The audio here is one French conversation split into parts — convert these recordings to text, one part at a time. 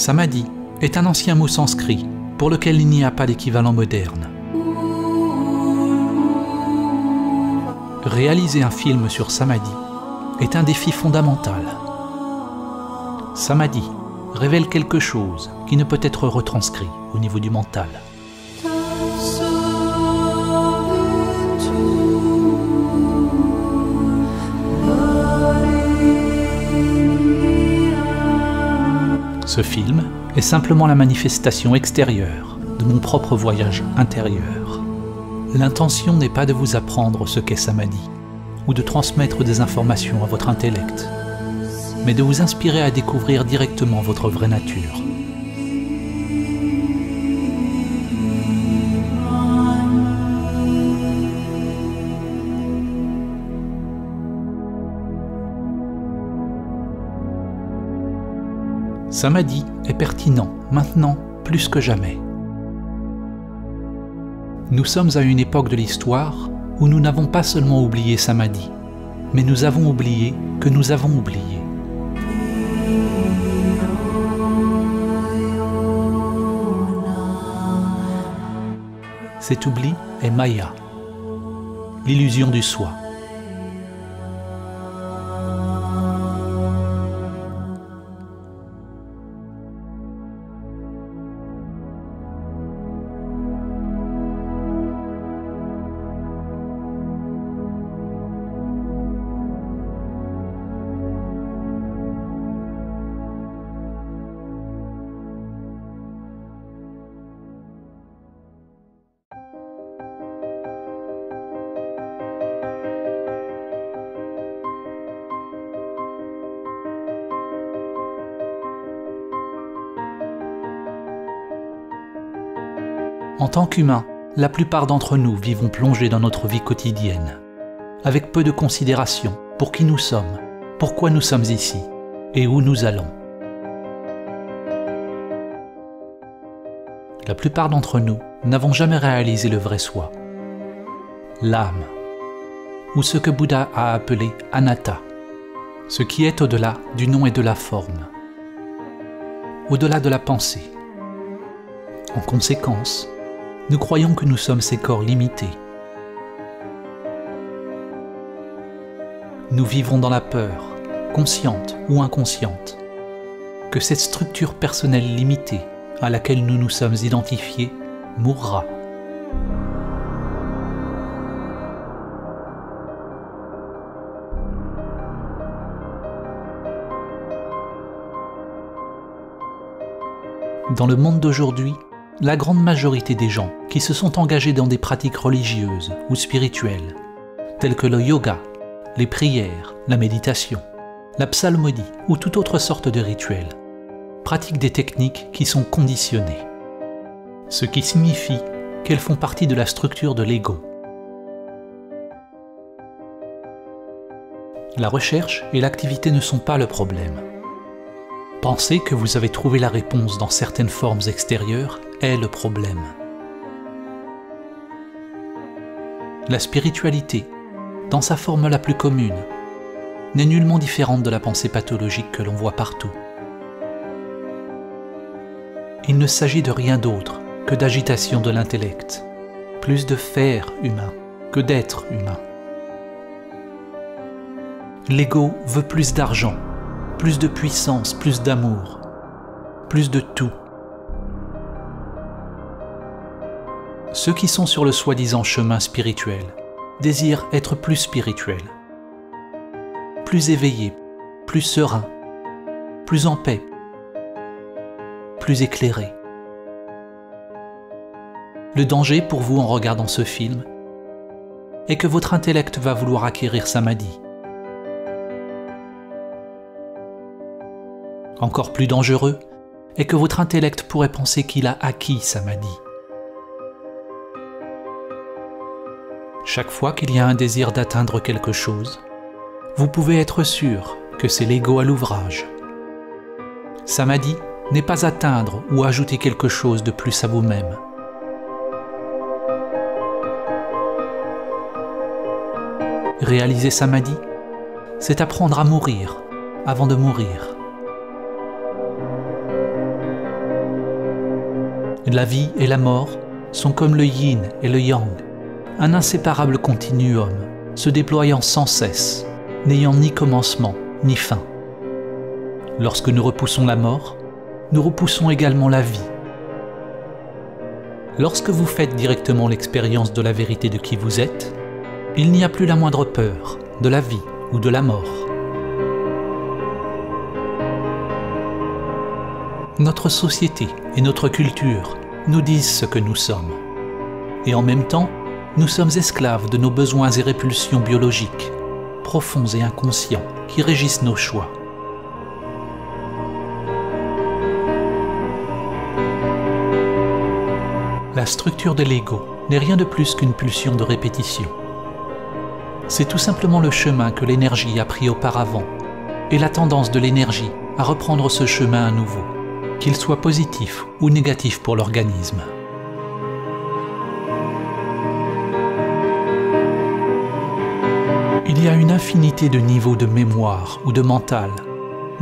Samadhi est un ancien mot sanskrit pour lequel il n'y a pas d'équivalent moderne. Réaliser un film sur Samadhi est un défi fondamental. Samadhi révèle quelque chose qui ne peut être retranscrit au niveau du mental. Ce film est simplement la manifestation extérieure de mon propre voyage intérieur. L'intention n'est pas de vous apprendre ce qu'est Samadhi ou de transmettre des informations à votre intellect, mais de vous inspirer à découvrir directement votre vraie nature. Samadhi est pertinent maintenant plus que jamais. Nous sommes à une époque de l'histoire où nous n'avons pas seulement oublié Samadhi, mais nous avons oublié que nous avons oublié. Cet oubli est Maya, l'illusion du soi. En tant qu'humains, la plupart d'entre nous vivons plongés dans notre vie quotidienne, avec peu de considération pour qui nous sommes, pourquoi nous sommes ici et où nous allons. La plupart d'entre nous n'avons jamais réalisé le vrai soi, l'âme, ou ce que Bouddha a appelé anatta, ce qui est au-delà du nom et de la forme, au-delà de la pensée. En conséquence, nous croyons que nous sommes ces corps limités. Nous vivons dans la peur, consciente ou inconsciente, que cette structure personnelle limitée à laquelle nous nous sommes identifiés mourra. Dans le monde d'aujourd'hui, la grande majorité des gens qui se sont engagés dans des pratiques religieuses ou spirituelles, telles que le yoga, les prières, la méditation, la psalmodie ou toute autre sorte de rituel, pratiquent des techniques qui sont conditionnées, ce qui signifie qu'elles font partie de la structure de l'ego. La recherche et l'activité ne sont pas le problème. Penser que vous avez trouvé la réponse dans certaines formes extérieures est le problème. La spiritualité, dans sa forme la plus commune, n'est nullement différente de la pensée pathologique que l'on voit partout. Il ne s'agit de rien d'autre que d'agitation de l'intellect, plus de faire humain que d'être humain. L'ego veut plus d'argent, plus de puissance, plus d'amour, plus de tout. Ceux qui sont sur le soi-disant chemin spirituel désirent être plus spirituels, plus éveillés, plus sereins, plus en paix, plus éclairés. Le danger pour vous en regardant ce film est que votre intellect va vouloir acquérir Samadhi. Encore plus dangereux est que votre intellect pourrait penser qu'il a acquis Samadhi. Chaque fois qu'il y a un désir d'atteindre quelque chose, vous pouvez être sûr que c'est l'ego à l'ouvrage. Samadhi n'est pas atteindre ou ajouter quelque chose de plus à vous-même. Réaliser Samadhi, c'est apprendre à mourir avant de mourir. La vie et la mort sont comme le yin et le yang, un inséparable continuum, se déployant sans cesse, n'ayant ni commencement ni fin. Lorsque nous repoussons la mort, nous repoussons également la vie. Lorsque vous faites directement l'expérience de la vérité de qui vous êtes, il n'y a plus la moindre peur de la vie ou de la mort. Notre société et notre culture nous disent ce que nous sommes. Et en même temps, nous sommes esclaves de nos besoins et répulsions biologiques, profonds et inconscients, qui régissent nos choix. La structure de l'ego n'est rien de plus qu'une pulsion de répétition. C'est tout simplement le chemin que l'énergie a pris auparavant et la tendance de l'énergie à reprendre ce chemin à nouveau, qu'il soit positif ou négatif pour l'organisme. Il y a une infinité de niveaux de mémoire ou de mental,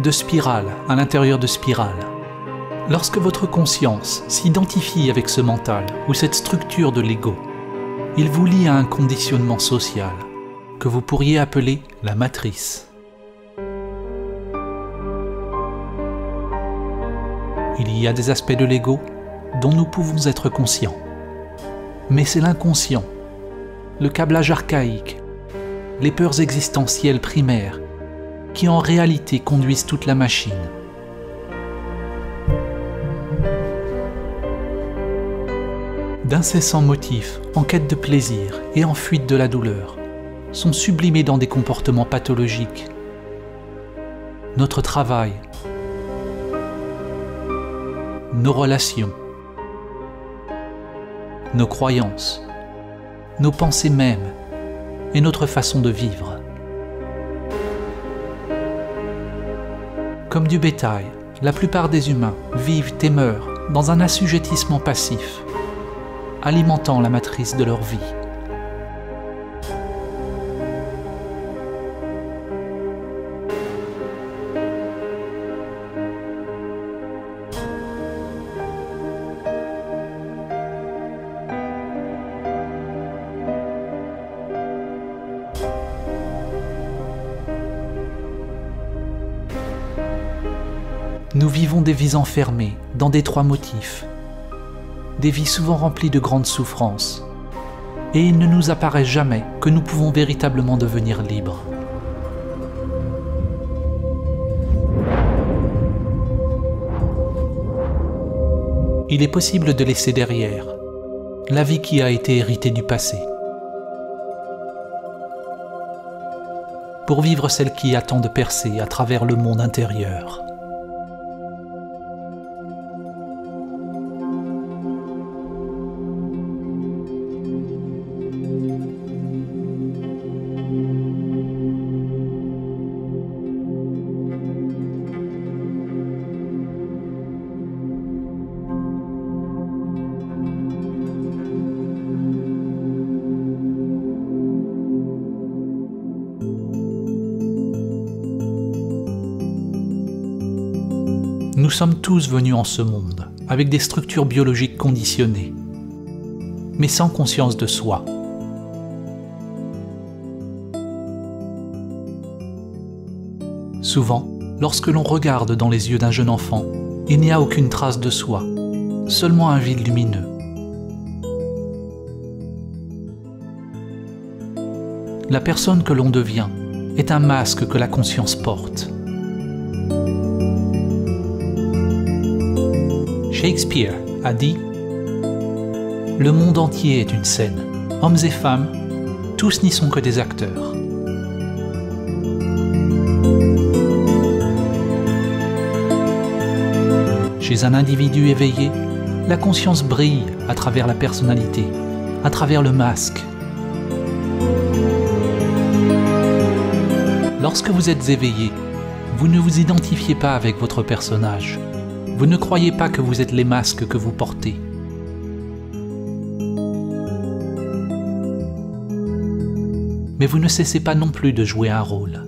de spirales à l'intérieur de spirales. Lorsque votre conscience s'identifie avec ce mental ou cette structure de l'ego, il vous lie à un conditionnement social que vous pourriez appeler la matrice. Il y a des aspects de l'ego dont nous pouvons être conscients. Mais c'est l'inconscient, le câblage archaïque, les peurs existentielles primaires qui en réalité conduisent toute la machine. D'incessants motifs en quête de plaisir et en fuite de la douleur sont sublimés dans des comportements pathologiques. Notre travail, nos relations, nos croyances, nos pensées mêmes et notre façon de vivre. Comme du bétail, la plupart des humains vivent et meurent dans un assujettissement passif, alimentant la matrice de leur vie. Nous vivons des vies enfermées dans d'étroits motifs, des vies souvent remplies de grandes souffrances, et il ne nous apparaît jamais que nous pouvons véritablement devenir libres. Il est possible de laisser derrière la vie qui a été héritée du passé, pour vivre celle qui attend de percer à travers le monde intérieur. Nous sommes tous venus en ce monde avec des structures biologiques conditionnées, mais sans conscience de soi. Souvent, lorsque l'on regarde dans les yeux d'un jeune enfant, il n'y a aucune trace de soi, seulement un vide lumineux. La personne que l'on devient est un masque que la conscience porte. Shakespeare a dit « Le monde entier est une scène. Hommes et femmes, tous n'y sont que des acteurs. » Chez un individu éveillé, la conscience brille à travers la personnalité, à travers le masque. Lorsque vous êtes éveillé, vous ne vous identifiez pas avec votre personnage. Vous ne croyez pas que vous êtes les masques que vous portez. Mais vous ne cessez pas non plus de jouer un rôle.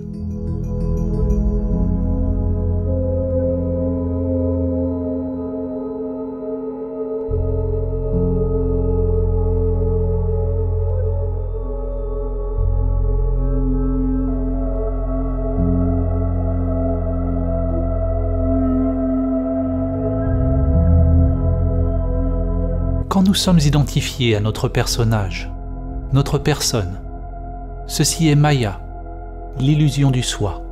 sommes identifiés à notre personnage, notre personne. Ceci est Maya, l'illusion du soi.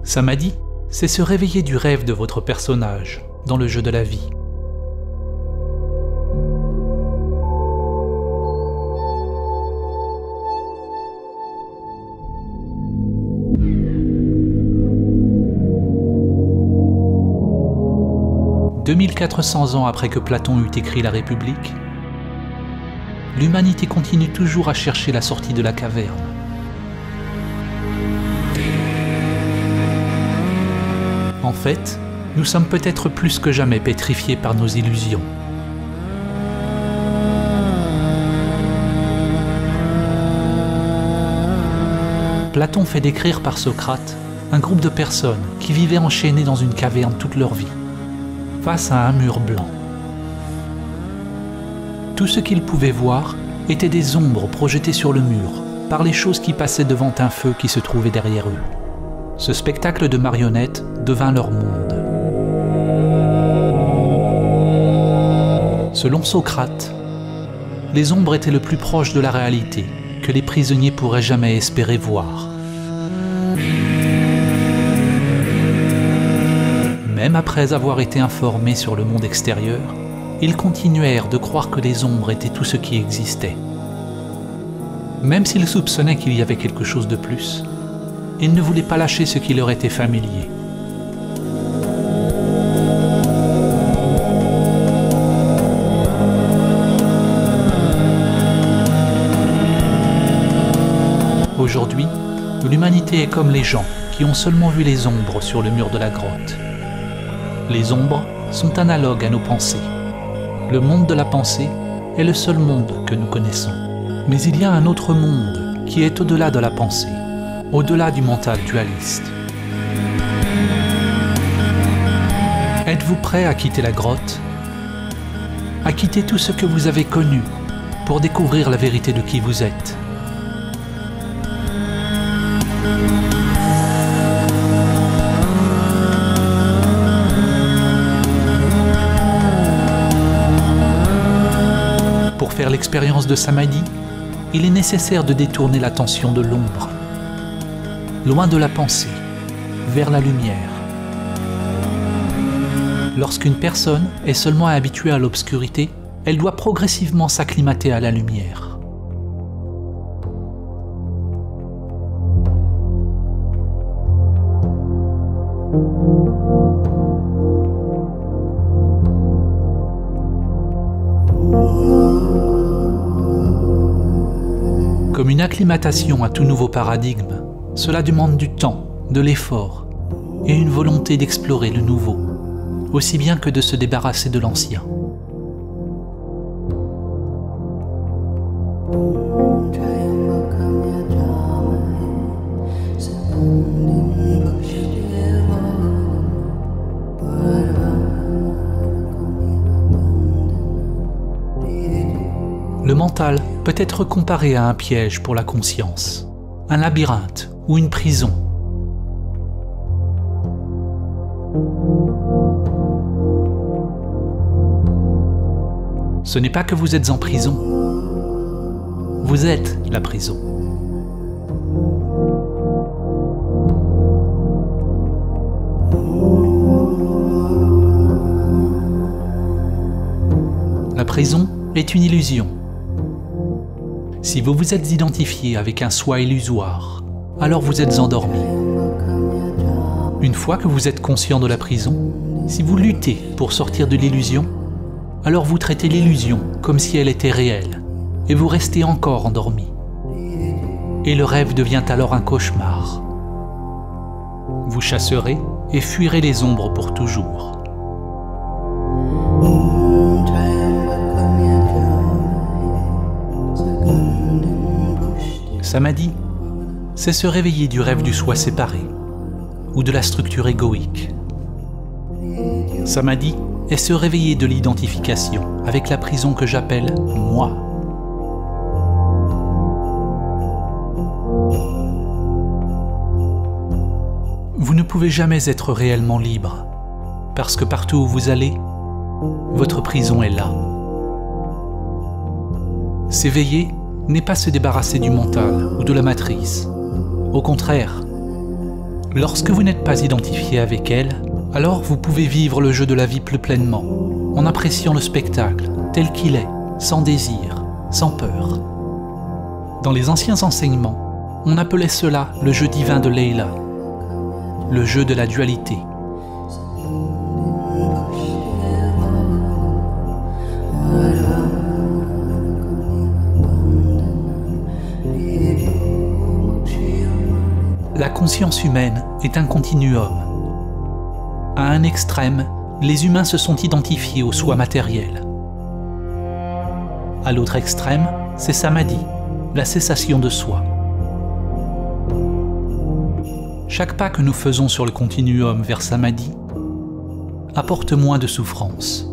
Samadhi, c'est se réveiller du rêve de votre personnage dans le jeu de la vie. « 2400 ans après que Platon eut écrit la République, l'humanité continue toujours à chercher la sortie de la caverne. En fait, nous sommes peut-être plus que jamais pétrifiés par nos illusions. Platon fait décrire par Socrate un groupe de personnes qui vivaient enchaînées dans une caverne toute leur vie, face à un mur blanc. Tout ce qu'ils pouvaient voir étaient des ombres projetées sur le mur par les choses qui passaient devant un feu qui se trouvait derrière eux. Ce spectacle de marionnettes devint leur monde. Selon Socrate, les ombres étaient le plus proche de la réalité que les prisonniers pourraient jamais espérer voir. Même après avoir été informés sur le monde extérieur, ils continuèrent de croire que les ombres étaient tout ce qui existait. Même s'ils soupçonnaient qu'il y avait quelque chose de plus, ils ne voulaient pas lâcher ce qui leur était familier. Aujourd'hui, l'humanité est comme les gens qui ont seulement vu les ombres sur le mur de la grotte. Les ombres sont analogues à nos pensées. Le monde de la pensée est le seul monde que nous connaissons. Mais il y a un autre monde qui est au-delà de la pensée, au-delà du mental dualiste. Êtes-vous prêt à quitter la grotte? À quitter tout ce que vous avez connu pour découvrir la vérité de qui vous êtes? Pour faire l'expérience de Samadhi, il est nécessaire de détourner l'attention de l'ombre, loin de la pensée, vers la lumière. Lorsqu'une personne est seulement habituée à l'obscurité, elle doit progressivement s'acclimater à la lumière. Comme une acclimatation à tout nouveau paradigme, cela demande du temps, de l'effort et une volonté d'explorer le nouveau, aussi bien que de se débarrasser de l'ancien. Le mental peut être comparé à un piège pour la conscience, un labyrinthe ou une prison. Ce n'est pas que vous êtes en prison, vous êtes la prison. La prison est une illusion. Si vous vous êtes identifié avec un soi illusoire, alors vous êtes endormi. Une fois que vous êtes conscient de la prison, si vous luttez pour sortir de l'illusion, alors vous traitez l'illusion comme si elle était réelle, et vous restez encore endormi. Et le rêve devient alors un cauchemar. Vous chasserez et fuirez les ombres pour toujours. Samadhi, c'est se réveiller du rêve du soi séparé, ou de la structure égoïque. Samadhi est se réveiller de l'identification avec la prison que j'appelle « moi ». Vous ne pouvez jamais être réellement libre, parce que partout où vous allez, votre prison est là. S'éveiller n'est pas se débarrasser du mental ou de la matrice. Au contraire, lorsque vous n'êtes pas identifié avec elle, alors vous pouvez vivre le jeu de la vie plus pleinement, en appréciant le spectacle tel qu'il est, sans désir, sans peur. Dans les anciens enseignements, on appelait cela le jeu divin de Leila, le jeu de la dualité. La conscience humaine est un continuum. À un extrême, les humains se sont identifiés au soi matériel. À l'autre extrême, c'est Samadhi, la cessation de soi. Chaque pas que nous faisons sur le continuum vers Samadhi apporte moins de souffrance.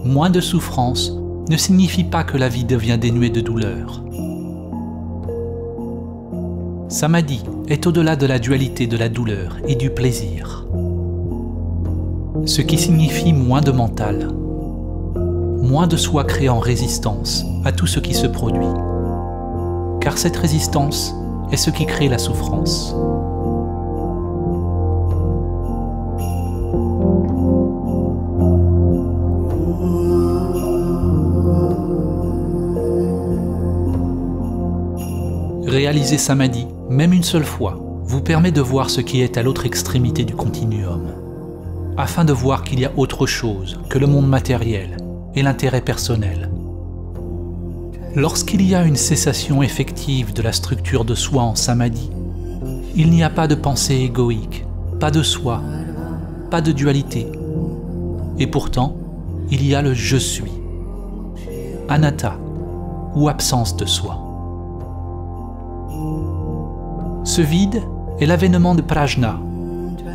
Moins de souffrance ne signifie pas que la vie devient dénuée de douleur. Samadhi est au-delà de la dualité de la douleur et du plaisir. Ce qui signifie moins de mental, moins de soi créant résistance à tout ce qui se produit. Car cette résistance est ce qui crée la souffrance. Réaliser Samadhi, même une seule fois, vous permet de voir ce qui est à l'autre extrémité du continuum, afin de voir qu'il y a autre chose que le monde matériel et l'intérêt personnel. Lorsqu'il y a une cessation effective de la structure de soi en Samadhi, il n'y a pas de pensée égoïque, pas de soi, pas de dualité. Et pourtant, il y a le « je suis », anatta, ou absence de soi. Ce vide est l'avènement de prajna,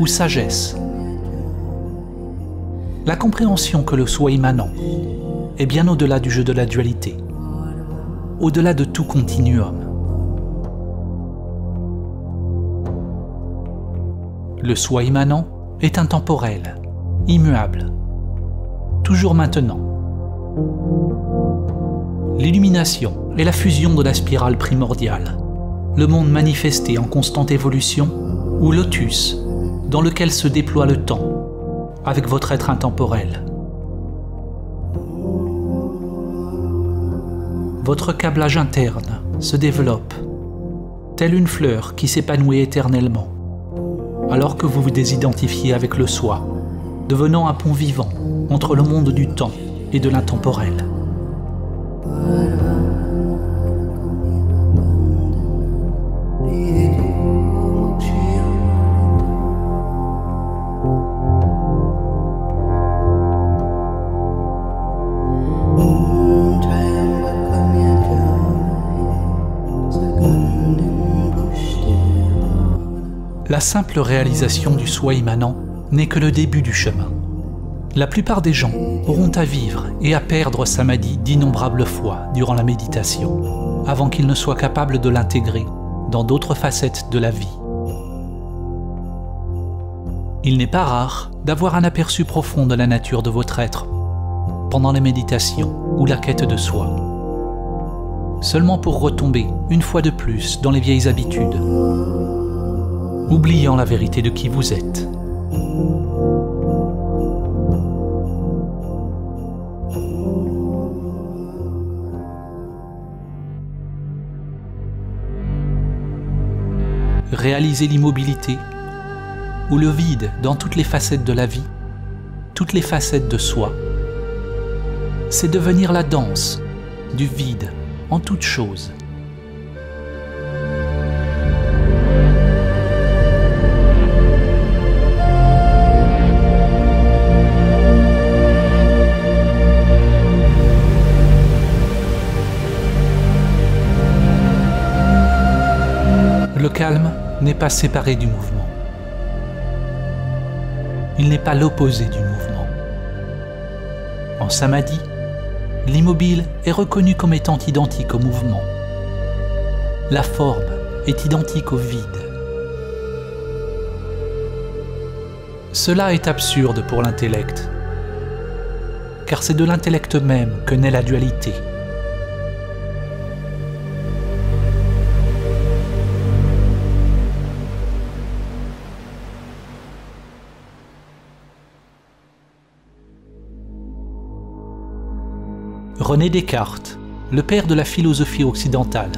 ou sagesse. La compréhension que le soi immanent est bien au-delà du jeu de la dualité, au-delà de tout continuum. Le soi immanent est intemporel, immuable, toujours maintenant. L'illumination est la fusion de la spirale primordiale, le monde manifesté en constante évolution, ou lotus, dans lequel se déploie le temps, avec votre être intemporel. Votre câblage interne se développe, telle une fleur qui s'épanouit éternellement, alors que vous vous désidentifiez avec le soi, devenant un pont vivant entre le monde du temps et de l'intemporel. La simple réalisation du soi immanent n'est que le début du chemin. La plupart des gens auront à vivre et à perdre Samadhi d'innombrables fois durant la méditation, avant qu'ils ne soient capables de l'intégrer dans d'autres facettes de la vie. Il n'est pas rare d'avoir un aperçu profond de la nature de votre être pendant la méditation ou la quête de soi, seulement pour retomber une fois de plus dans les vieilles habitudes, oubliant la vérité de qui vous êtes. Réaliser l'immobilité ou le vide dans toutes les facettes de la vie, toutes les facettes de soi, c'est devenir la danse du vide en toute chose. Le calme n'est pas séparé du mouvement. Il n'est pas l'opposé du mouvement. En Samadhi, l'immobile est reconnu comme étant identique au mouvement. La forme est identique au vide. Cela est absurde pour l'intellect, car c'est de l'intellect même que naît la dualité. René Descartes, le père de la philosophie occidentale,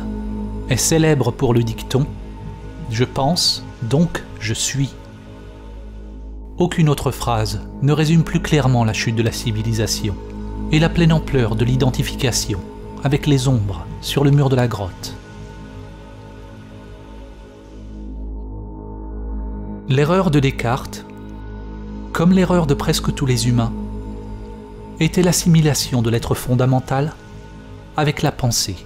est célèbre pour le dicton « Je pense, donc je suis ». Aucune autre phrase ne résume plus clairement la chute de la civilisation et la pleine ampleur de l'identification avec les ombres sur le mur de la grotte. L'erreur de Descartes, comme l'erreur de presque tous les humains, était l'assimilation de l'être fondamental avec la pensée.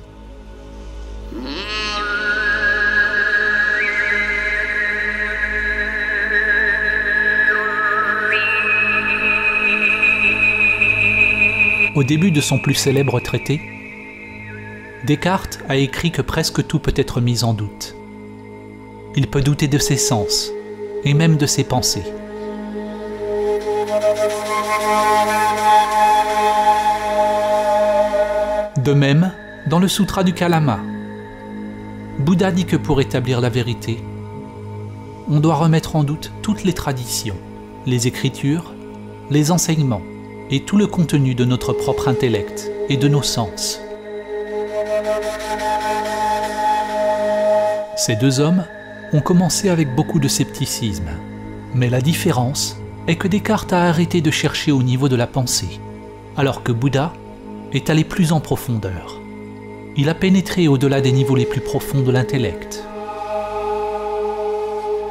Au début de son plus célèbre traité, Descartes a écrit que presque tout peut être mis en doute. Il peut douter de ses sens et même de ses pensées. De même, dans le Sutra du Kalama, Bouddha dit que pour établir la vérité, on doit remettre en doute toutes les traditions, les écritures, les enseignements et tout le contenu de notre propre intellect et de nos sens. Ces deux hommes ont commencé avec beaucoup de scepticisme, mais la différence est que Descartes a arrêté de chercher au niveau de la pensée, alors que Bouddha est allé plus en profondeur. Il a pénétré au-delà des niveaux les plus profonds de l'intellect.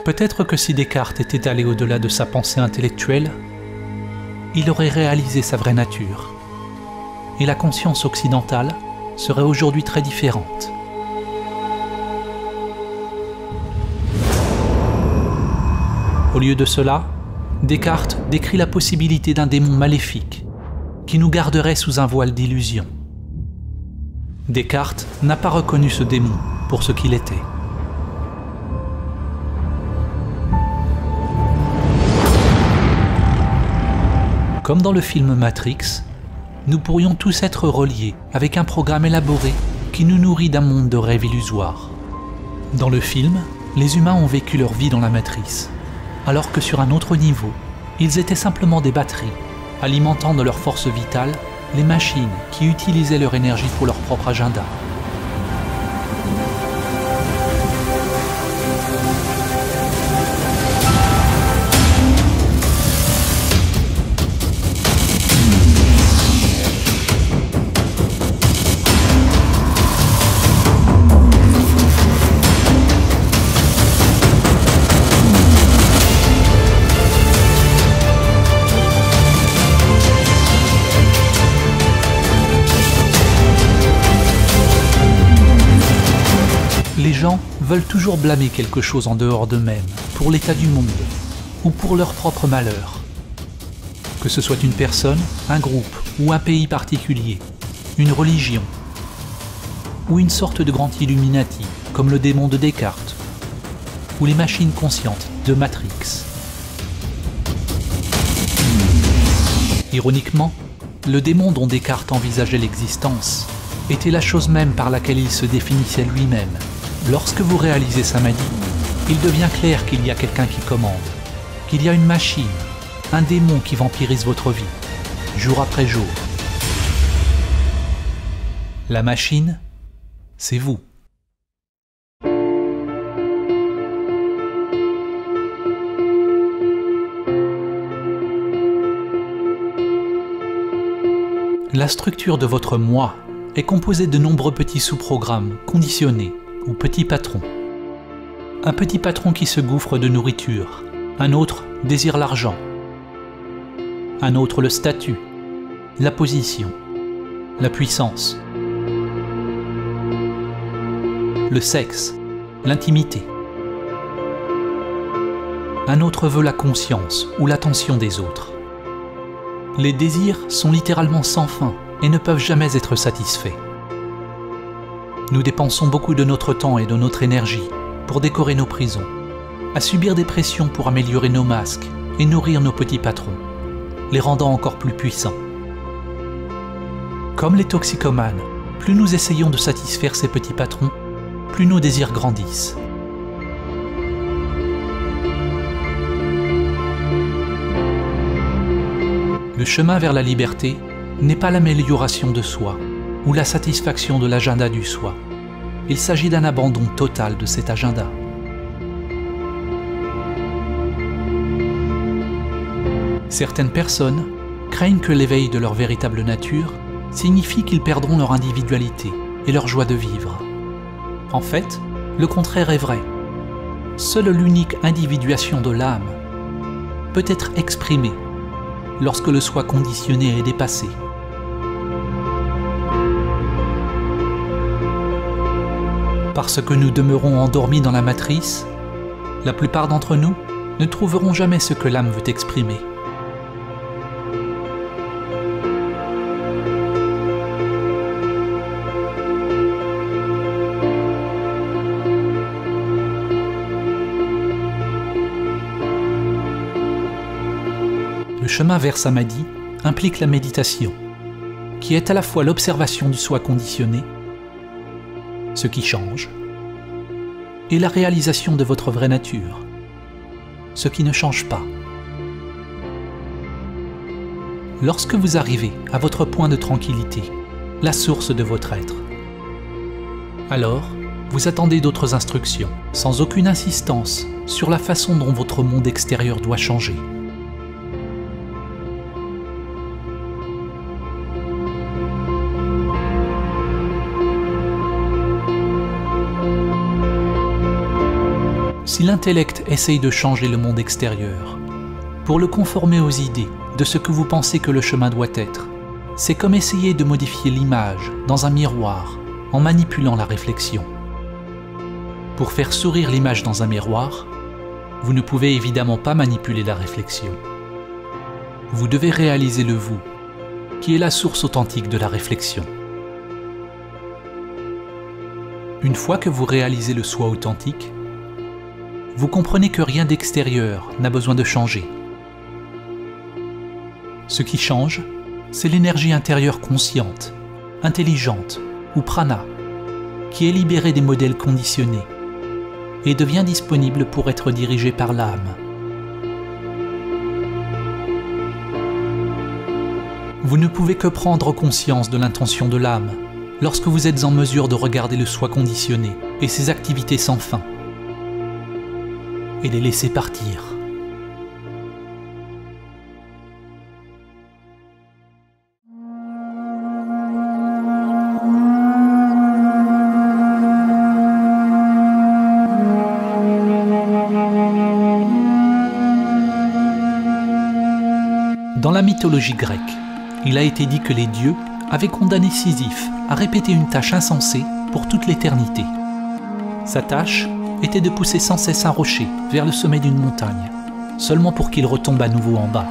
Peut-être que si Descartes était allé au-delà de sa pensée intellectuelle, il aurait réalisé sa vraie nature, et la conscience occidentale serait aujourd'hui très différente. Au lieu de cela, Descartes décrit la possibilité d'un démon maléfique qui nous garderait sous un voile d'illusion. Descartes n'a pas reconnu ce démon pour ce qu'il était. Comme dans le film Matrix, nous pourrions tous être reliés avec un programme élaboré qui nous nourrit d'un monde de rêves illusoires. Dans le film, les humains ont vécu leur vie dans la matrice, alors que sur un autre niveau, ils étaient simplement des batteries, alimentant de leur force vitale les machines qui utilisaient leur énergie pour leur propre agenda. Les gens veulent toujours blâmer quelque chose en dehors d'eux-mêmes, pour l'état du monde, ou pour leur propre malheur. Que ce soit une personne, un groupe ou un pays particulier, une religion, ou une sorte de grand Illuminati, comme le démon de Descartes, ou les machines conscientes de Matrix. Ironiquement, le démon dont Descartes envisageait l'existence était la chose même par laquelle il se définissait lui-même. Lorsque vous réalisez sa magie, il devient clair qu'il y a quelqu'un qui commande, qu'il y a une machine, un démon qui vampirise votre vie, jour après jour. La machine, c'est vous. La structure de votre moi est composée de nombreux petits sous-programmes conditionnés ou petits patrons. Un petit patron qui se gouffre de nourriture, un autre désire l'argent, un autre le statut, la position, la puissance, le sexe, l'intimité. Un autre veut la conscience ou l'attention des autres. Les désirs sont littéralement sans fin et ne peuvent jamais être satisfaits. Nous dépensons beaucoup de notre temps et de notre énergie pour décorer nos prisons, à subir des pressions pour améliorer nos masques et nourrir nos petits patrons, les rendant encore plus puissants. Comme les toxicomanes, plus nous essayons de satisfaire ces petits patrons, plus nos désirs grandissent. Le chemin vers la liberté n'est pas l'amélioration de soi ou la satisfaction de l'agenda du soi. Il s'agit d'un abandon total de cet agenda. Certaines personnes craignent que l'éveil de leur véritable nature signifie qu'ils perdront leur individualité et leur joie de vivre. En fait, le contraire est vrai. Seule l'unique individuation de l'âme peut être exprimée lorsque le soi conditionné est dépassé. Parce que nous demeurons endormis dans la matrice, la plupart d'entre nous ne trouveront jamais ce que l'âme veut exprimer. Le chemin vers Samadhi implique la méditation, qui est à la fois l'observation du soi conditionné, ce qui change, et la réalisation de votre vraie nature, ce qui ne change pas. Lorsque vous arrivez à votre point de tranquillité, la source de votre être, alors vous attendez d'autres instructions, sans aucune insistance sur la façon dont votre monde extérieur doit changer. Si l'intellect essaye de changer le monde extérieur, pour le conformer aux idées de ce que vous pensez que le chemin doit être, c'est comme essayer de modifier l'image dans un miroir en manipulant la réflexion. Pour faire sourire l'image dans un miroir, vous ne pouvez évidemment pas manipuler la réflexion. Vous devez réaliser le vous, qui est la source authentique de la réflexion. Une fois que vous réalisez le soi authentique, vous comprenez que rien d'extérieur n'a besoin de changer. Ce qui change, c'est l'énergie intérieure consciente, intelligente ou prana, qui est libérée des modèles conditionnés et devient disponible pour être dirigée par l'âme. Vous ne pouvez que prendre conscience de l'intention de l'âme lorsque vous êtes en mesure de regarder le soi conditionné et ses activités sans fin, et les laisser partir. Dans la mythologie grecque, il a été dit que les dieux avaient condamné Sisyphe à répéter une tâche insensée pour toute l'éternité. Sa tâche était de pousser sans cesse un rocher vers le sommet d'une montagne, seulement pour qu'il retombe à nouveau en bas.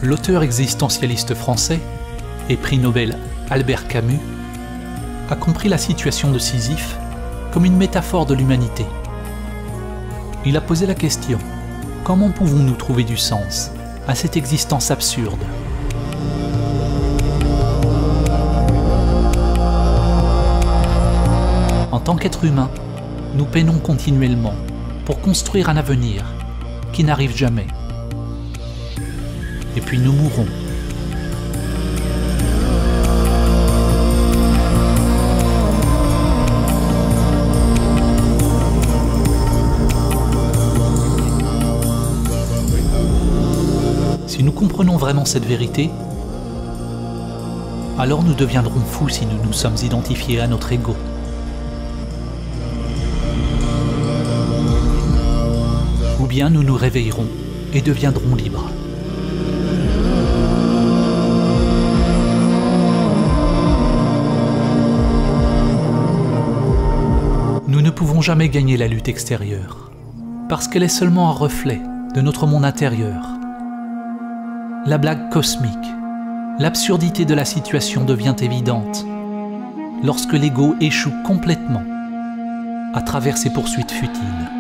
L'auteur existentialiste français et prix Nobel Albert Camus a compris la situation de Sisyphe comme une métaphore de l'humanité. Il a posé la question: comment pouvons-nous trouver du sens à cette existence absurde? En tant qu'être humain, nous peinons continuellement pour construire un avenir qui n'arrive jamais. Et puis nous mourrons. Si nous comprenons vraiment cette vérité, alors nous deviendrons fous si nous nous sommes identifiés à notre ego. Ou bien nous nous réveillerons et deviendrons libres. Nous ne pouvons jamais gagner la lutte extérieure, parce qu'elle est seulement un reflet de notre monde intérieur. La blague cosmique l'absurdité de la situation devient évidente lorsque l'ego échoue complètement à travers ses poursuites futiles.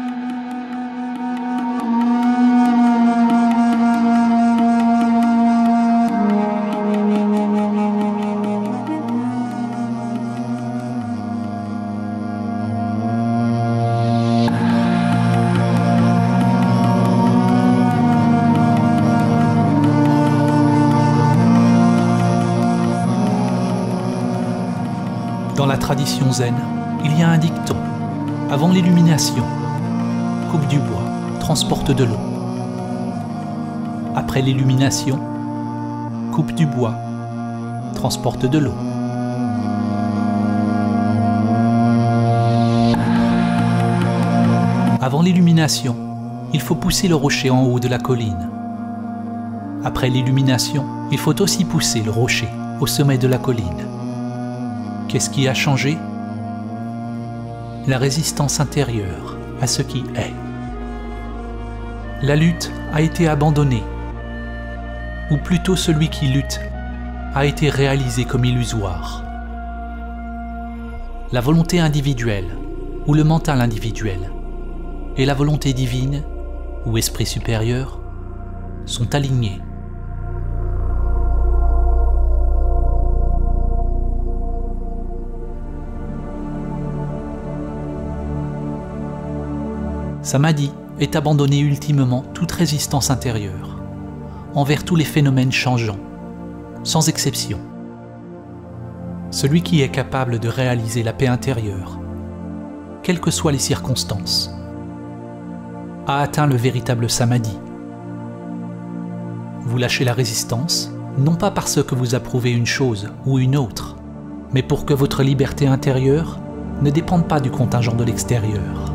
Dans la tradition zen, il y a un dicton. Avant l'illumination, coupe du bois, transporte de l'eau. Après l'illumination, coupe du bois, transporte de l'eau. Avant l'illumination, il faut pousser le rocher en haut de la colline. Après l'illumination, il faut aussi pousser le rocher au sommet de la colline. Qu'est-ce qui a changé? La résistance intérieure à ce qui est. La lutte a été abandonnée, ou plutôt celui qui lutte a été réalisé comme illusoire. La volonté individuelle, ou le mental individuel, et la volonté divine, ou esprit supérieur, sont alignés. Samadhi est abandonner ultimement toute résistance intérieure, envers tous les phénomènes changeants, sans exception. Celui qui est capable de réaliser la paix intérieure, quelles que soient les circonstances, a atteint le véritable Samadhi. Vous lâchez la résistance, non pas parce que vous approuvez une chose ou une autre, mais pour que votre liberté intérieure ne dépende pas du contingent de l'extérieur.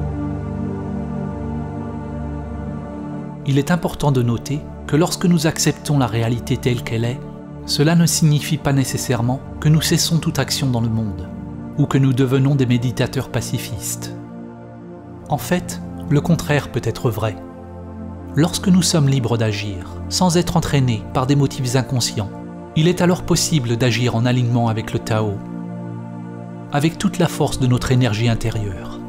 Il est important de noter que lorsque nous acceptons la réalité telle qu'elle est, cela ne signifie pas nécessairement que nous cessons toute action dans le monde, ou que nous devenons des méditateurs pacifistes. En fait, le contraire peut être vrai. Lorsque nous sommes libres d'agir, sans être entraînés par des motifs inconscients, il est alors possible d'agir en alignement avec le Tao, avec toute la force de notre énergie intérieure.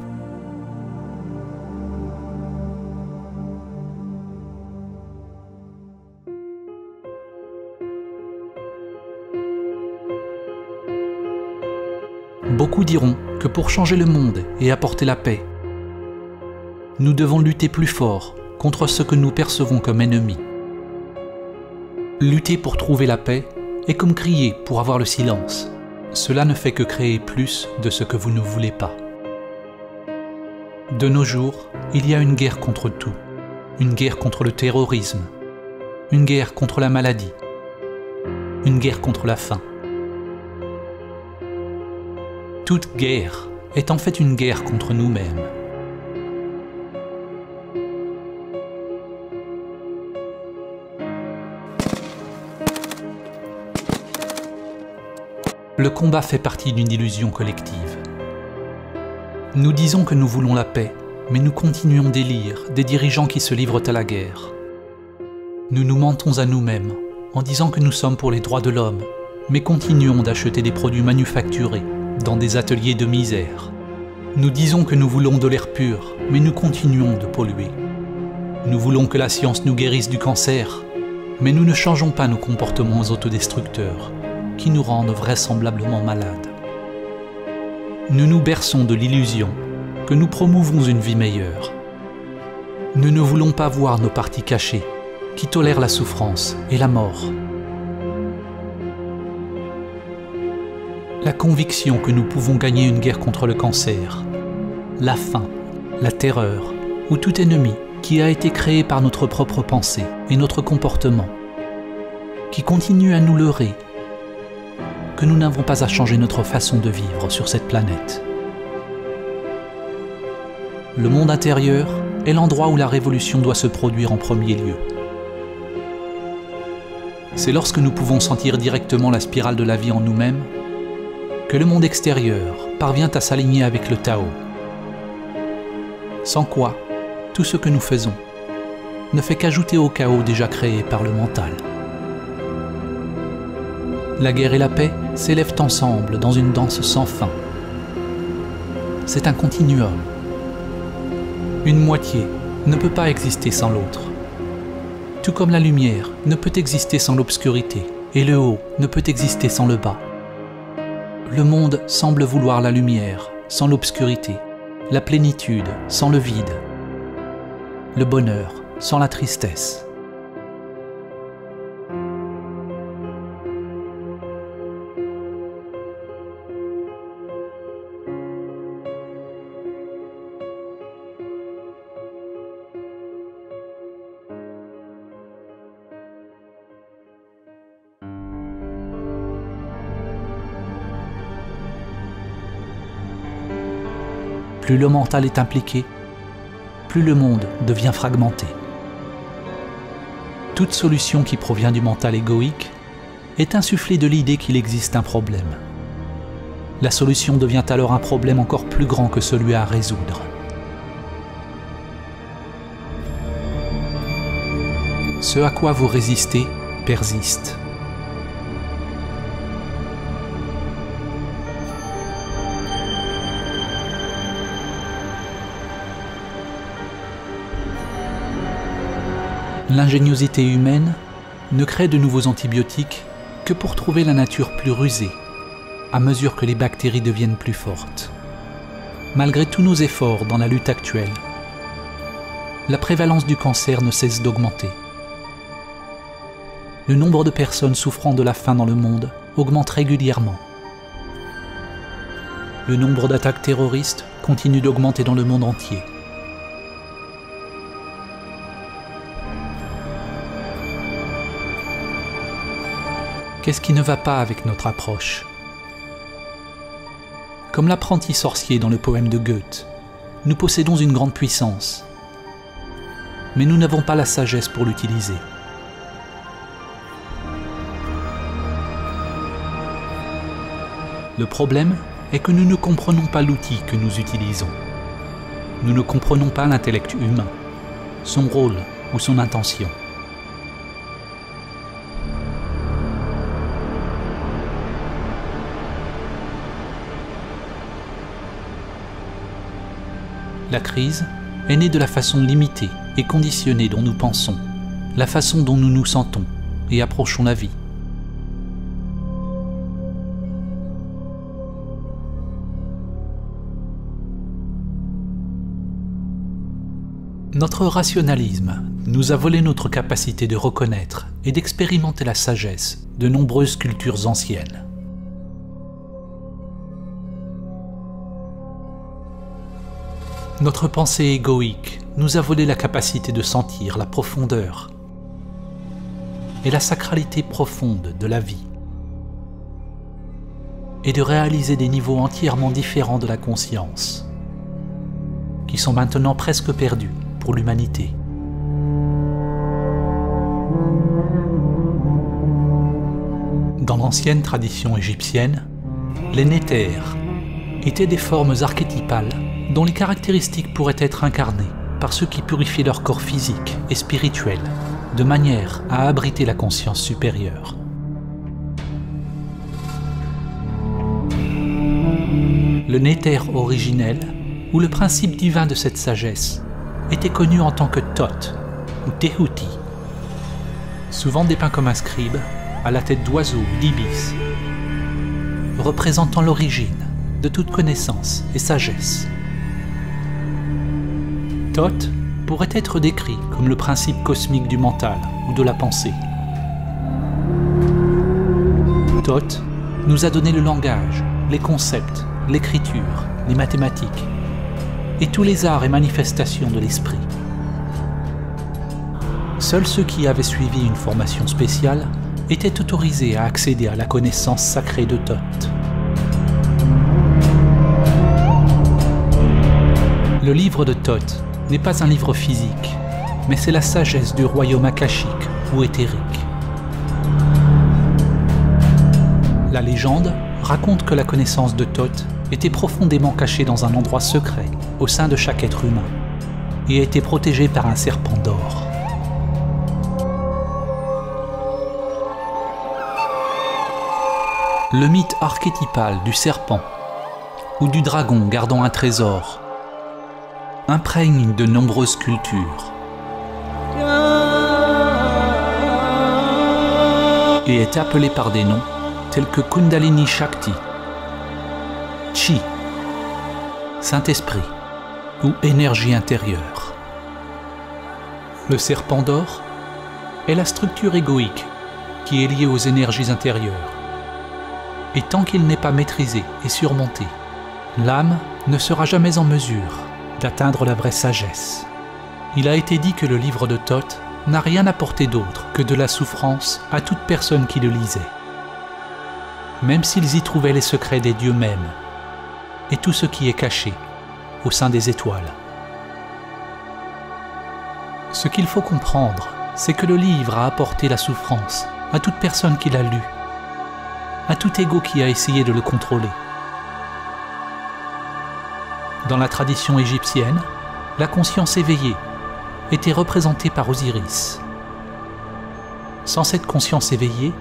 Beaucoup diront que pour changer le monde et apporter la paix, nous devons lutter plus fort contre ce que nous percevons comme ennemis. Lutter pour trouver la paix est comme crier pour avoir le silence. Cela ne fait que créer plus de ce que vous ne voulez pas. De nos jours, il y a une guerre contre tout. Une guerre contre le terrorisme, une guerre contre la maladie, une guerre contre la faim. Toute guerre est en fait une guerre contre nous-mêmes. Le combat fait partie d'une illusion collective. Nous disons que nous voulons la paix, mais nous continuons d'élire des dirigeants qui se livrent à la guerre. Nous nous mentons à nous-mêmes en disant que nous sommes pour les droits de l'homme, mais continuons d'acheter des produits manufacturés dans des ateliers de misère. Nous disons que nous voulons de l'air pur, mais nous continuons de polluer. Nous voulons que la science nous guérisse du cancer, mais nous ne changeons pas nos comportements autodestructeurs, qui nous rendent vraisemblablement malades. Nous nous berçons de l'illusion que nous promouvons une vie meilleure. Nous ne voulons pas voir nos parties cachées, qui tolèrent la souffrance et la mort. La conviction que nous pouvons gagner une guerre contre le cancer, la faim, la terreur ou tout ennemi qui a été créé par notre propre pensée et notre comportement, qui continue à nous leurrer, que nous n'avons pas à changer notre façon de vivre sur cette planète. Le monde intérieur est l'endroit où la révolution doit se produire en premier lieu. C'est lorsque nous pouvons sentir directement la spirale de la vie en nous-mêmes que le monde extérieur parvient à s'aligner avec le Tao. Sans quoi, tout ce que nous faisons ne fait qu'ajouter au chaos déjà créé par le mental. La guerre et la paix s'élèvent ensemble dans une danse sans fin. C'est un continuum. Une moitié ne peut pas exister sans l'autre. Tout comme la lumière ne peut exister sans l'obscurité, et le haut ne peut exister sans le bas. Le monde semble vouloir la lumière sans l'obscurité, la plénitude sans le vide, le bonheur sans la tristesse. Plus le mental est impliqué, plus le monde devient fragmenté. Toute solution qui provient du mental égoïque est insufflée de l'idée qu'il existe un problème. La solution devient alors un problème encore plus grand que celui à résoudre. Ce à quoi vous résistez persiste. L'ingéniosité humaine ne crée de nouveaux antibiotiques que pour trouver la nature plus rusée, à mesure que les bactéries deviennent plus fortes. Malgré tous nos efforts dans la lutte actuelle, la prévalence du cancer ne cesse d'augmenter. Le nombre de personnes souffrant de la faim dans le monde augmente régulièrement. Le nombre d'attaques terroristes continue d'augmenter dans le monde entier. Qu'est-ce qui ne va pas avec notre approche? Comme l'apprenti sorcier dans le poème de Goethe, nous possédons une grande puissance, mais nous n'avons pas la sagesse pour l'utiliser. Le problème est que nous ne comprenons pas l'outil que nous utilisons. Nous ne comprenons pas l'intellect humain, son rôle ou son intention. La crise est née de la façon limitée et conditionnée dont nous pensons, la façon dont nous nous sentons et approchons la vie. Notre rationalisme nous a volé notre capacité de reconnaître et d'expérimenter la sagesse de nombreuses cultures anciennes. Notre pensée égoïque nous a volé la capacité de sentir la profondeur et la sacralité profonde de la vie et de réaliser des niveaux entièrement différents de la conscience qui sont maintenant presque perdus pour l'humanité. Dans l'ancienne tradition égyptienne, les néthers étaient des formes archétypales dont les caractéristiques pourraient être incarnées par ceux qui purifient leur corps physique et spirituel, de manière à abriter la conscience supérieure. Le néther originel, ou le principe divin de cette sagesse, était connu en tant que Thoth ou Tehuti, souvent dépeint comme un scribe, à la tête d'oiseau ou d'ibis, représentant l'origine de toute connaissance et sagesse. Thoth pourrait être décrit comme le principe cosmique du mental ou de la pensée. Thoth nous a donné le langage, les concepts, l'écriture, les mathématiques et tous les arts et manifestations de l'esprit. Seuls ceux qui avaient suivi une formation spéciale étaient autorisés à accéder à la connaissance sacrée de Thoth. Le livre de Thoth n'est pas un livre physique, mais c'est la sagesse du royaume akashique ou éthérique. La légende raconte que la connaissance de Thoth était profondément cachée dans un endroit secret au sein de chaque être humain et a été protégée par un serpent d'or. Le mythe archétypal du serpent ou du dragon gardant un trésor imprègne de nombreuses cultures et est appelé par des noms tels que Kundalini Shakti, Chi, Saint-Esprit ou énergie intérieure. Le serpent d'or est la structure égoïque qui est liée aux énergies intérieures. Et tant qu'il n'est pas maîtrisé et surmonté, l'âme ne sera jamais en mesure d'atteindre la vraie sagesse. Il a été dit que le livre de Thoth n'a rien apporté d'autre que de la souffrance à toute personne qui le lisait, même s'ils y trouvaient les secrets des dieux mêmes et tout ce qui est caché au sein des étoiles. Ce qu'il faut comprendre, c'est que le livre a apporté la souffrance à toute personne qui l'a lu, à tout ego qui a essayé de le contrôler. Dans la tradition égyptienne, la conscience éveillée était représentée par Osiris. Sans cette conscience éveillée,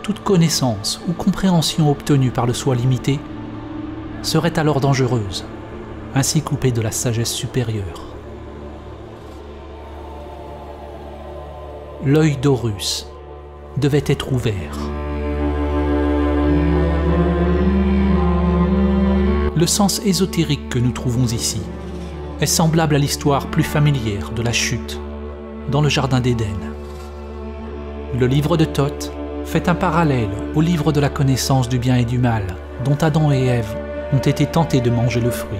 toute connaissance ou compréhension obtenue par le soi limité serait alors dangereuse, ainsi coupée de la sagesse supérieure. L'œil d'Horus devait être ouvert. Le sens ésotérique que nous trouvons ici est semblable à l'histoire plus familière de la chute dans le jardin d'Éden. Le livre de Thoth fait un parallèle au livre de la connaissance du bien et du mal dont Adam et Ève ont été tentés de manger le fruit.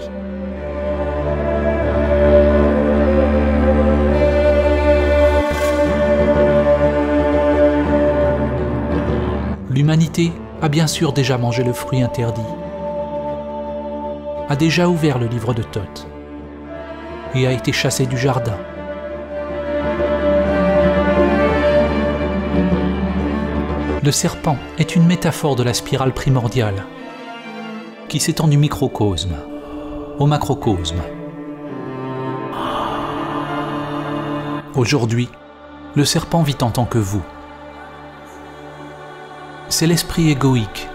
L'humanité a bien sûr déjà mangé le fruit interdit, a déjà ouvert le livre de Thoth et a été chassée du jardin. Le serpent est une métaphore de la spirale primordiale qui s'étend du microcosme au macrocosme. Aujourd'hui, le serpent vit en tant que vous. C'est l'esprit égoïque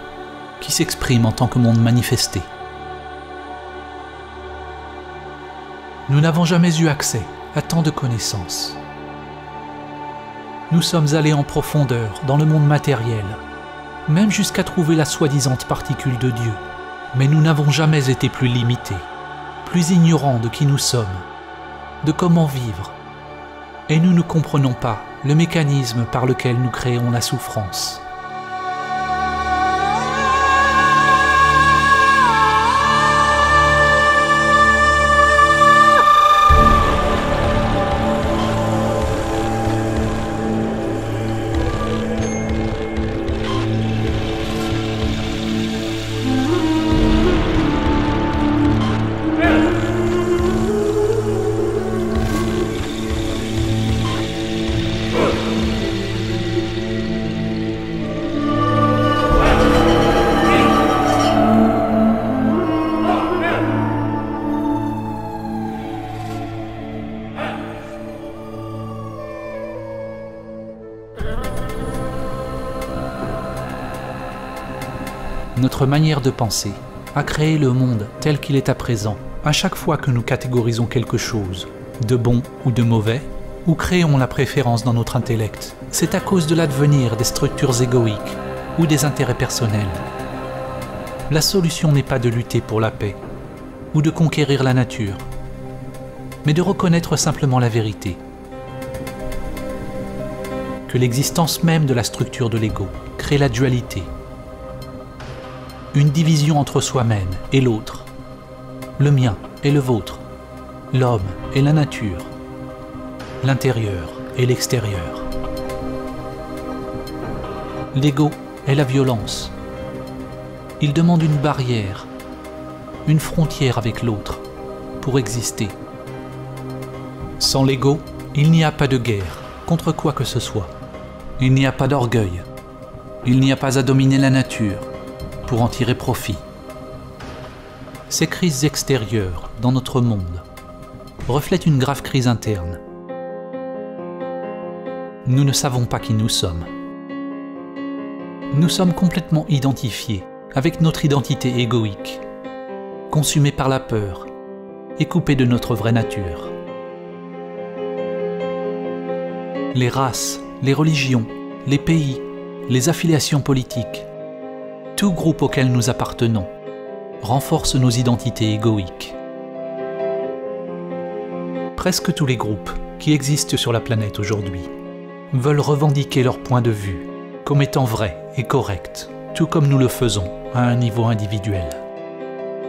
qui s'exprime en tant que monde manifesté. Nous n'avons jamais eu accès à tant de connaissances. Nous sommes allés en profondeur dans le monde matériel, même jusqu'à trouver la soi-disant particule de Dieu. Mais nous n'avons jamais été plus limités, plus ignorants de qui nous sommes, de comment vivre. Et nous ne comprenons pas le mécanisme par lequel nous créons la souffrance. Notre manière de penser a créé le monde tel qu'il est à présent. À chaque fois que nous catégorisons quelque chose, de bon ou de mauvais, ou créons la préférence dans notre intellect, c'est à cause de l'advenir des structures égoïques ou des intérêts personnels. La solution n'est pas de lutter pour la paix ou de conquérir la nature, mais de reconnaître simplement la vérité. Que l'existence même de la structure de l'ego crée la dualité, une division entre soi-même et l'autre, le mien et le vôtre, l'homme et la nature, l'intérieur et l'extérieur. L'ego est la violence. Il demande une barrière, une frontière avec l'autre pour exister. Sans l'ego, il n'y a pas de guerre contre quoi que ce soit. Il n'y a pas d'orgueil. Il n'y a pas à dominer la nature pour en tirer profit. Ces crises extérieures dans notre monde reflètent une grave crise interne. Nous ne savons pas qui nous sommes. nous sommes complètement identifiés avec notre identité égoïque, consumés par la peur et coupés de notre vraie nature. Les races, les religions, les pays, les affiliations politiques, tout groupe auquel nous appartenons, renforce nos identités égoïques. Presque tous les groupes qui existent sur la planète aujourd'hui veulent revendiquer leur point de vue comme étant vrai et correct, tout comme nous le faisons à un niveau individuel.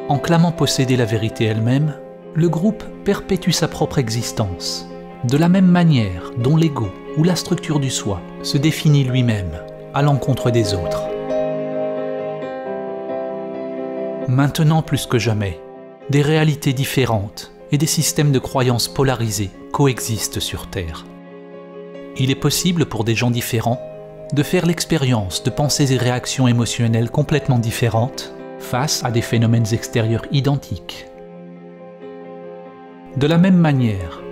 En clamant posséder la vérité elle-même, le groupe perpétue sa propre existence, de la même manière dont l'ego ou la structure du soi se définit lui-même à l'encontre des autres. Maintenant plus que jamais, des réalités différentes et des systèmes de croyances polarisés coexistent sur Terre. Il est possible pour des gens différents de faire l'expérience de pensées et réactions émotionnelles complètement différentes face à des phénomènes extérieurs identiques. De la même manière,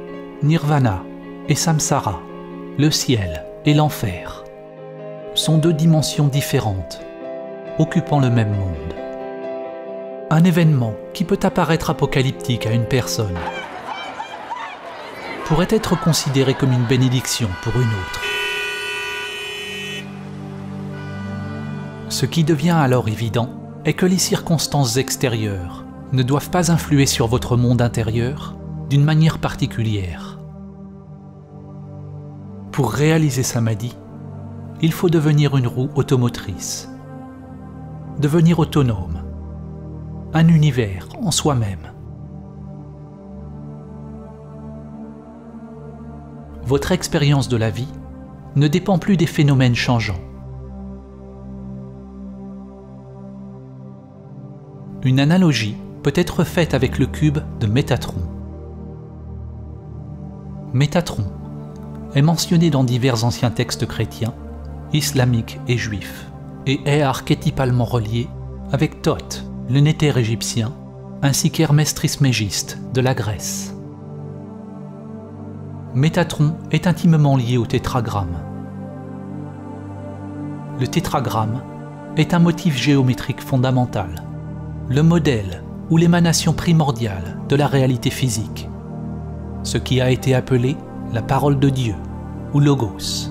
Nirvana et Samsara, le ciel et l'enfer, sont deux dimensions différentes, occupant le même monde. Un événement qui peut apparaître apocalyptique à une personne pourrait être considéré comme une bénédiction pour une autre. Ce qui devient alors évident est que les circonstances extérieures ne doivent pas influer sur votre monde intérieur d'une manière particulière. Pour réaliser Samadhi, il faut devenir une roue automotrice, devenir autonome, un univers en soi-même. Votre expérience de la vie ne dépend plus des phénomènes changeants. Une analogie peut être faite avec le cube de Métatron. Métatron est mentionné dans divers anciens textes chrétiens, islamiques et juifs, et est archétypalement relié avec Thoth, le Néter égyptien, ainsi qu'Hermès Trismégiste de la Grèce. Métatron est intimement lié au tétragramme. Le tétragramme est un motif géométrique fondamental, le modèle ou l'émanation primordiale de la réalité physique, ce qui a été appelé la parole de Dieu ou Logos.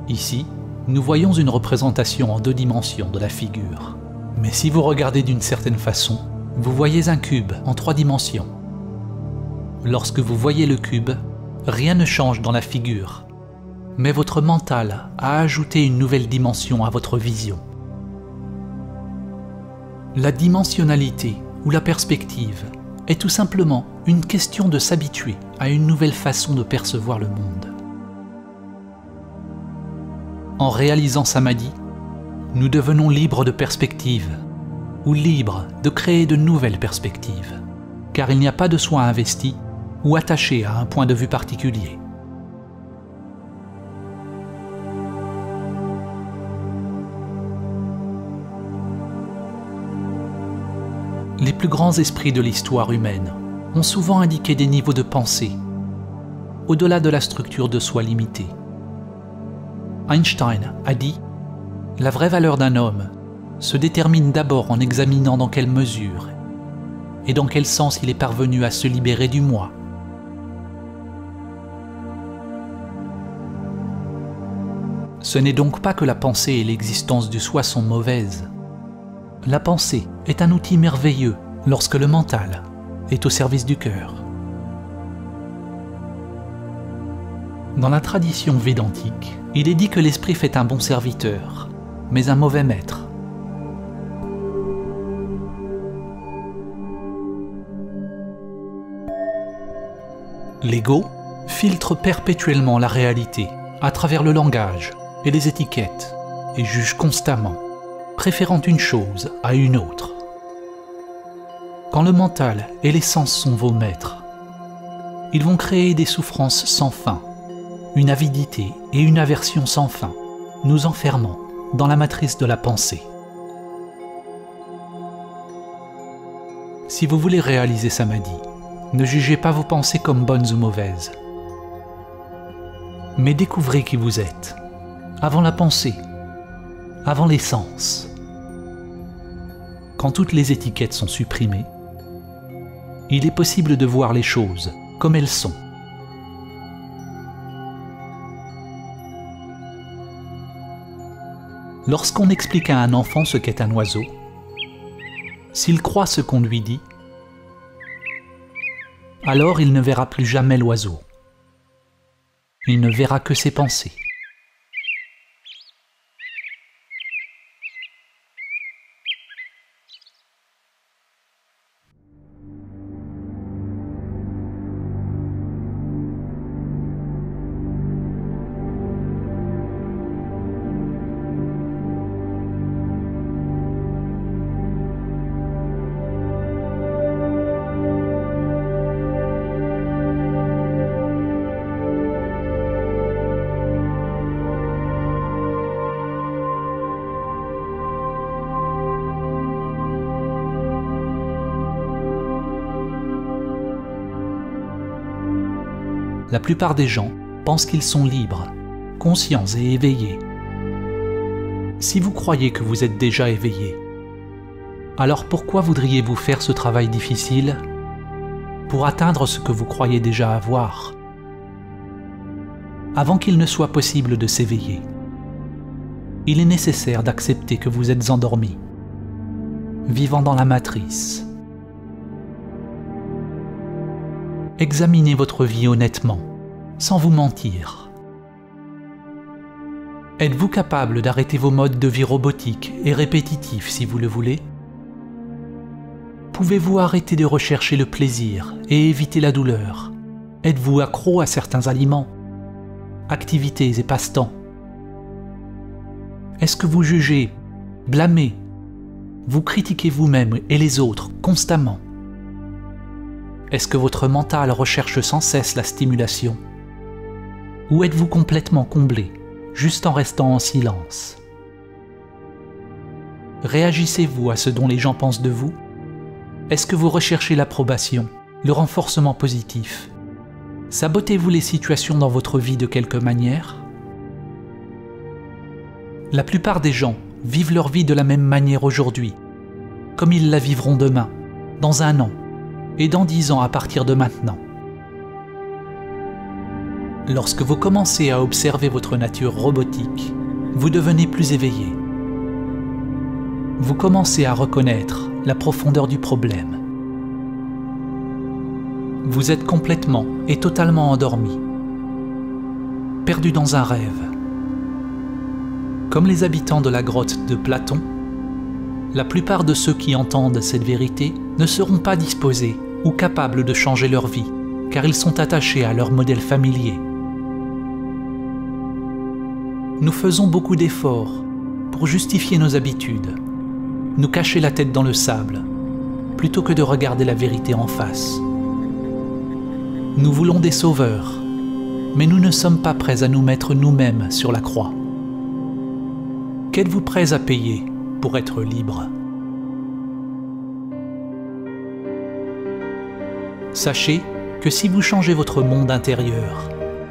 Ici, nous voyons une représentation en 2 dimensions de la figure. Mais si vous regardez d'une certaine façon, vous voyez un cube en 3 dimensions. Lorsque vous voyez le cube, rien ne change dans la figure, mais votre mental a ajouté une nouvelle dimension à votre vision. La dimensionnalité ou la perspective est tout simplement une question de s'habituer à une nouvelle façon de percevoir le monde. En réalisant Samadhi, nous devenons libres de perspective, ou libres de créer de nouvelles perspectives, car il n'y a pas de soi investi ou attaché à un point de vue particulier. Les plus grands esprits de l'histoire humaine ont souvent indiqué des niveaux de pensée, au-delà de la structure de soi limitée. Einstein a dit « La vraie valeur d'un homme se détermine d'abord en examinant dans quelle mesure et dans quel sens il est parvenu à se libérer du moi. » Ce n'est donc pas que la pensée et l'existence du soi sont mauvaises. La pensée est un outil merveilleux lorsque le mental est au service du cœur. Dans la tradition védantique, il est dit que l'esprit fait un bon serviteur, mais un mauvais maître. L'ego filtre perpétuellement la réalité à travers le langage et les étiquettes et juge constamment, préférant une chose à une autre. Quand le mental et les sens sont vos maîtres, ils vont créer des souffrances sans fin, une avidité et une aversion sans fin, nous enfermant dans la matrice de la pensée. Si vous voulez réaliser Samadhi, ne jugez pas vos pensées comme bonnes ou mauvaises, mais découvrez qui vous êtes, avant la pensée, avant les sens. Quand toutes les étiquettes sont supprimées, il est possible de voir les choses comme elles sont. Lorsqu'on explique à un enfant ce qu'est un oiseau, s'il croit ce qu'on lui dit, alors il ne verra plus jamais l'oiseau. Il ne verra que ses pensées. La plupart des gens pensent qu'ils sont libres, conscients et éveillés. Si vous croyez que vous êtes déjà éveillé, alors pourquoi voudriez-vous faire ce travail difficile pour atteindre ce que vous croyez déjà avoir? Avant qu'il ne soit possible de s'éveiller, il est nécessaire d'accepter que vous êtes endormi, vivant dans la matrice. Examinez votre vie honnêtement, sans vous mentir. Êtes-vous capable d'arrêter vos modes de vie robotiques et répétitifs si vous le voulez? Pouvez-vous arrêter de rechercher le plaisir et éviter la douleur? Êtes-vous accro à certains aliments, activités et passe-temps? Est-ce que vous jugez, blâmez, vous critiquez vous-même et les autres constamment? Est-ce que votre mental recherche sans cesse la stimulation? Ou êtes-vous complètement comblé, juste en restant en silence? Réagissez-vous à ce dont les gens pensent de vous? Est-ce que vous recherchez l'approbation, le renforcement positif? Sabotez-vous les situations dans votre vie de quelque manière? La plupart des gens vivent leur vie de la même manière aujourd'hui, comme ils la vivront demain, dans un an, et dans 10 ans à partir de maintenant. Lorsque vous commencez à observer votre nature robotique, vous devenez plus éveillé. Vous commencez à reconnaître la profondeur du problème. Vous êtes complètement et totalement endormi, perdu dans un rêve. Comme les habitants de la grotte de Platon, la plupart de ceux qui entendent cette vérité ne seront pas disposés ou capables de changer leur vie, car ils sont attachés à leur modèle familier. Nous faisons beaucoup d'efforts pour justifier nos habitudes, nous cacher la tête dans le sable, plutôt que de regarder la vérité en face. Nous voulons des sauveurs, mais nous ne sommes pas prêts à nous mettre nous-mêmes sur la croix. Qu'êtes-vous prêts à payer pour être libre? Sachez que si vous changez votre monde intérieur,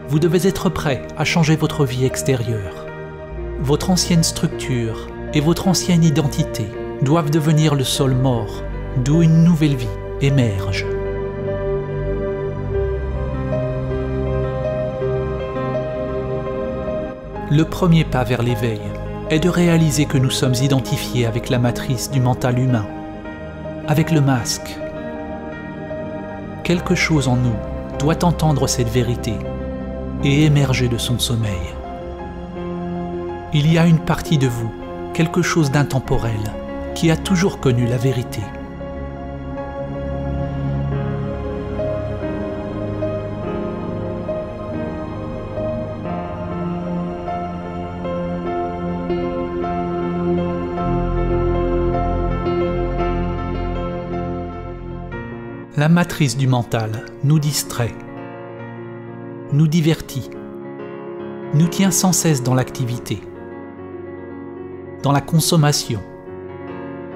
vous devez être prêt à changer votre vie extérieure. Votre ancienne structure et votre ancienne identité doivent devenir le sol mort, d'où une nouvelle vie émerge. Le premier pas vers l'éveil est de réaliser que nous sommes identifiés avec la matrice du mental humain, avec le masque. Quelque chose en nous doit entendre cette vérité et émerger de son sommeil. Il y a une partie de vous, quelque chose d'intemporel, qui a toujours connu la vérité. La matrice du mental nous distrait, nous divertit, nous tient sans cesse dans l'activité, dans la consommation,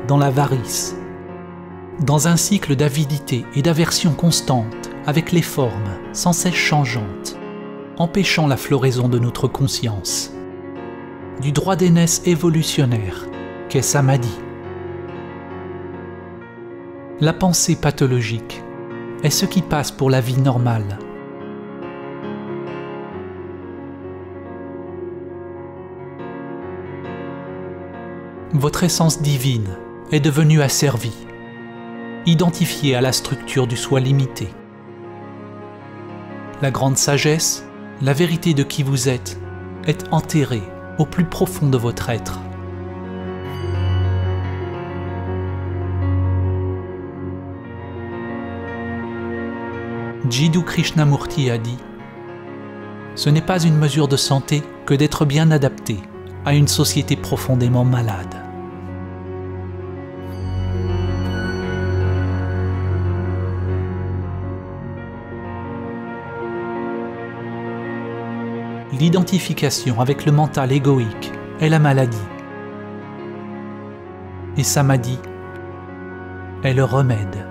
dans l'avarice, dans un cycle d'avidité et d'aversion constante avec les formes sans cesse changeantes, empêchant la floraison de notre conscience. du droit d'aînesse évolutionnaire qu'est Samadhi. La pensée pathologique est ce qui passe pour la vie normale. Votre essence divine est devenue asservie, identifiée à la structure du soi limité. La grande sagesse, la vérité de qui vous êtes, est enterrée au plus profond de votre être. Jiddu Krishnamurti a dit « Ce n'est pas une mesure de santé que d'être bien adapté à une société profondément malade. » L'identification avec le mental égoïque est la maladie. Et Samadhi est le remède.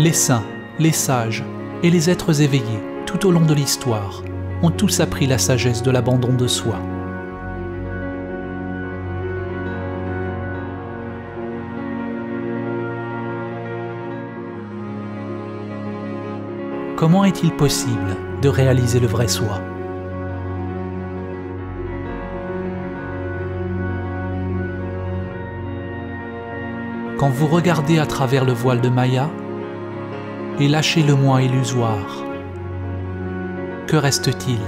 Les saints, les sages et les êtres éveillés tout au long de l'histoire ont tous appris la sagesse de l'abandon de soi. Comment est-il possible de réaliser le vrai soi ? Quand vous regardez à travers le voile de Maya, et lâchez le moi illusoire. Que reste-t-il ?